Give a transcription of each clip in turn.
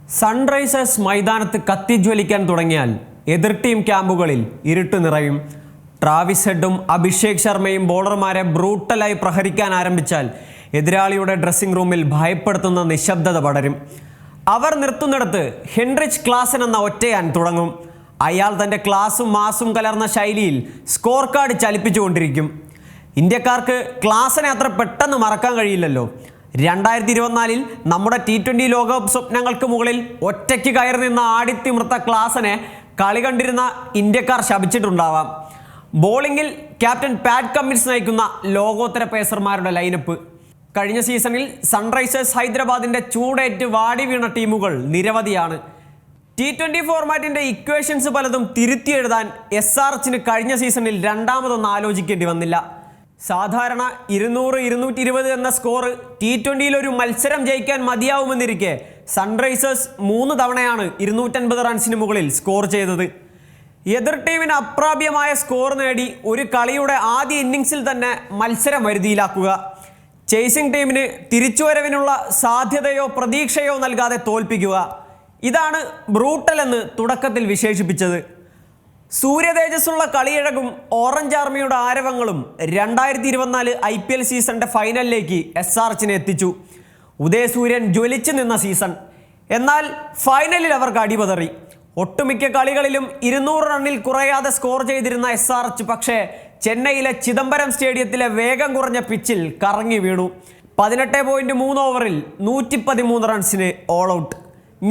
Sunrisers മൈതാനത്ത് കത്തിജ്വലിക്കാൻ തുടങ്ങിയാൽ എതിർ ടീം ക്യാമ്പുകളിൽ ഇരുട്ട് നിറയും. ട്രാവിസ് ഹെഡും അഭിഷേക് ശർമ്മയും ബോളർമാരെ ബ്രൂട്ടലായി പ്രഹരിക്കാൻ ആരംഭിച്ചാൽ എതിരാളിയുടെ ഡ്രസ്സിംഗ് റൂമിൽ ഭയപ്പെടുത്തുന്ന നിശബ്ദത പടരും. അവർ നിർത്തുന്നിടത്ത് ഹെൻറിച്ച് ക്ലാസൻ എന്ന ഒറ്റയാൻ തുടങ്ങും. അയാൾ തൻ്റെ ക്ലാസും മാസും കലർന്ന ശൈലിയിൽ സ്കോർ കാർഡ് ചലിപ്പിച്ചുകൊണ്ടിരിക്കും. ഇന്ത്യക്കാർക്ക് ക്ലാസനെ അത്ര പെട്ടെന്ന് മറക്കാൻ കഴിയില്ലല്ലോ. 2024 നമ്മുടെ T20 ലോകകപ്പ് സ്വപ്നങ്ങൾക്ക് മുകളിൽ ഒറ്റയ്ക്ക് കയറി നിന്ന ആടിത്തിമിർത്ത ക്ലാസനെ കളി കണ്ടിരുന്ന ഇന്ത്യക്കാർ ശപിച്ചിട്ടുണ്ടാവാം. ബോളിംഗിൽ ക്യാപ്റ്റൻ പാറ്റ് കമ്മിൻസ് നയിക്കുന്ന ലോകോത്തര പേസർമാരുടെ ലൈനപ്പ്. കഴിഞ്ഞ സീസണിൽ സൺറൈസേഴ്സ് ഹൈദരാബാദിൻ്റെ ചൂടേറ്റ് വാടി വീണ ടീമുകൾ നിരവധിയാണ്. T20 ഫോർമാറ്റിൻ്റെ ഇക്വേഷൻസ് പലതും തിരുത്തി എഴുതാൻ SRHന് കഴിഞ്ഞ സീസണിൽ രണ്ടാമതൊന്നും ആലോചിക്കേണ്ടി വന്നില്ല. സാധാരണ 200-220 എന്ന സ്കോർ T20 ഒരു മത്സരം ജയിക്കാൻ മതിയാവുമെന്നിരിക്കെ സൺറൈസേഴ്സ് 3 തവണയാണ് 250 റൺസിന് മുകളിൽ സ്കോർ ചെയ്തത്. എതിർ ടീമിന് അപ്രാപ്യമായ സ്കോർ നേടി ഒരു കളിയുടെ ആദ്യ ഇന്നിങ്സിൽ തന്നെ മത്സരം വരുതിയിലാക്കുക. ചേസിംഗ് ടീമിന് തിരിച്ചുവരവിനുള്ള സാധ്യതയോ പ്രതീക്ഷയോ നൽകാതെ തോൽപ്പിക്കുക. ഇതാണ് ബ്രൂട്ടൽ എന്ന് തുടക്കത്തിൽ വിശേഷിപ്പിച്ചത്. സൂര്യതേജസ്സുള്ള കളിയിഴകും ഓറഞ്ച് ആർമിയുടെ ആരവങ്ങളും 2024 IPL സീസണിൻ്റെ ഫൈനലിലേക്ക് SRHനെ എത്തിച്ചു. ഉദയസൂര്യൻ ജ്വലിച്ചു നിന്ന സീസൺ. എന്നാൽ ഫൈനലിൽ അവർക്ക് അടിപതറി. ഒട്ടുമിക്ക കളികളിലും 200 റണ്ണിൽ കുറയാതെ സ്കോർ ചെയ്തിരുന്ന SRH പക്ഷേ ചെന്നൈയിലെ ചിദംബരം സ്റ്റേഡിയത്തിലെ വേഗം കുറഞ്ഞ പിച്ചിൽ കറങ്ങി വീണു. 18.3 ഓവറിൽ 113 റൺസിന് ഓൾ ഔട്ട്.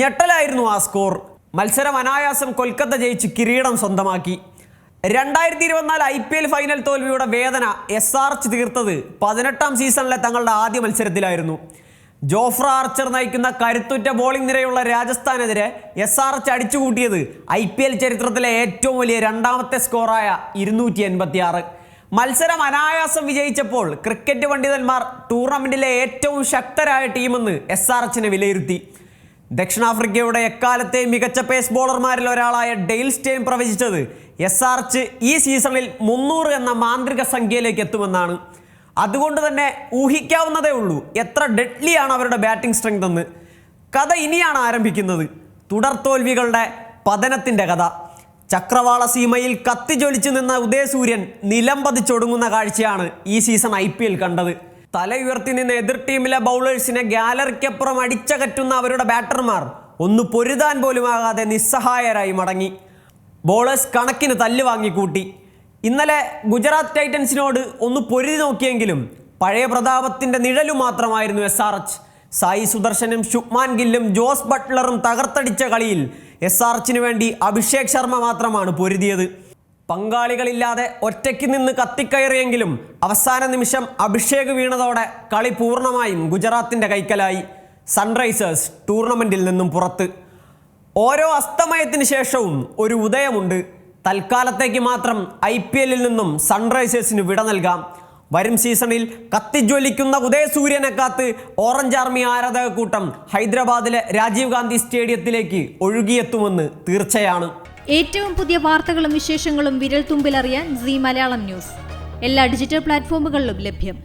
ഞെട്ടലായിരുന്നു ആ സ്കോർ. മത്സരം അനായാസം കൊൽക്കത്ത ജയിച്ച് കിരീടം സ്വന്തമാക്കി. 2024 IPL ഫൈനൽ തോൽവിയുടെ വേദന SRH തീർത്തത് 18ാം സീസണിലെ തങ്ങളുടെ ആദ്യ മത്സരത്തിലായിരുന്നു. ജോഫ്ര ആർച്ചർ നയിക്കുന്ന കരുത്തുറ്റ ബോളിംഗ് നിരയുള്ള രാജസ്ഥാനെതിരെ SRH അടിച്ചുകൂട്ടിയത് IPL ചരിത്രത്തിലെ ഏറ്റവും വലിയ രണ്ടാമത്തെ സ്കോറായ 286. മത്സരം അനായാസം വിജയിച്ചപ്പോൾ ക്രിക്കറ്റ് പണ്ഡിതന്മാർ ടൂർണമെന്റിലെ ഏറ്റവും ശക്തരായ ടീമെന്ന് SRHനെ വിലയിരുത്തി. ദക്ഷിണാഫ്രിക്കയുടെ എക്കാലത്തെ മികച്ച പേസ് ബോളർമാരിൽ ഒരാളായ ഡെയിൽ സ്റ്റെയിൻ പ്രവചിച്ചത് SRH ഈ സീസണിൽ 300 എന്ന മാന്ത്രിക സംഖ്യയിലേക്ക് എത്തുമെന്നാണ്. അതുകൊണ്ട് തന്നെ ഊഹിക്കാവുന്നതേ ഉള്ളൂ എത്ര ഡെഡ്ലിയാണ് അവരുടെ ബാറ്റിംഗ് സ്ട്രെങ്ത് എന്ന്. കഥ ഇനിയാണ് ആരംഭിക്കുന്നത്. തുടർ തോൽവികളുടെ പതനത്തിൻ്റെ കഥ. ചക്രവാള സീമയിൽ കത്തിജ്വലിച്ചു നിന്ന ഉദയസൂര്യൻ നിലംപതിച്ചൊടുങ്ങുന്ന കാഴ്ചയാണ് ഈ സീസൺ IPL കണ്ടത്. തല ഉയർത്തി നിന്ന് എതിർ ടീമിലെ ബൗളേഴ്സിനെ ഗാലറിക്കപ്പുറം അടിച്ചകറ്റുന്ന അവരുടെ ബാറ്റർമാർ ഒന്ന് പൊരുതാൻ പോലുമാകാതെ നിസ്സഹായരായി മടങ്ങി. ബോളേഴ്സ് കണക്കിന് തല്ല് വാങ്ങിക്കൂട്ടി. ഇന്നലെ ഗുജറാത്ത് ടൈറ്റൻസിനോട് ഒന്ന് പൊരുതി നോക്കിയെങ്കിലും പഴയ പ്രതാപത്തിൻ്റെ നിഴലു മാത്രമായിരുന്നു SRH. സായി സുദർശനും ശുഭ്മാൻ ഗില്ലും ജോസ് ബട്ട്ലറും തകർത്തടിച്ച കളിയിൽ SRHന് വേണ്ടി അഭിഷേക് ശർമ്മ മാത്രമാണ് പൊരുതിയത്. പങ്കാളികളില്ലാതെ ഒറ്റയ്ക്ക് നിന്ന് കത്തിക്കയറിയെങ്കിലും അവസാന നിമിഷം അഭിഷേക് വീണതോടെ കളി പൂർണ്ണമായും ഗുജറാത്തിൻ്റെ കൈക്കലായി. സൺറൈസേഴ്സ് ടൂർണമെൻറ്റിൽ നിന്നും പുറത്ത്. ഓരോ അസ്തമയത്തിന് ശേഷവും ഒരു ഉദയമുണ്ട്. തൽക്കാലത്തേക്ക് മാത്രം IPLൽ നിന്നും സൺറൈസേഴ്സിന് വിട നൽകാം. വരും സീസണിൽ കത്തിജ്വലിക്കുന്ന ഉദയസൂര്യനെ കാത്ത് ഓറഞ്ച് ആർമി ആരാധക കൂട്ടം ഹൈദരാബാദിലെ രാജീവ് ഗാന്ധി സ്റ്റേഡിയത്തിലേക്ക് ഒഴുകിയെത്തുമെന്ന് തീർച്ചയാണ്. ഏറ്റവും പുതിയ വാർത്തകളും വിശേഷങ്ങളും വിരൽ തുമ്പിലറിയാൻ Zee മലയാളം ന്യൂസ് എല്ലാ ഡിജിറ്റൽ പ്ലാറ്റ്ഫോമുകളിലും ലഭ്യം.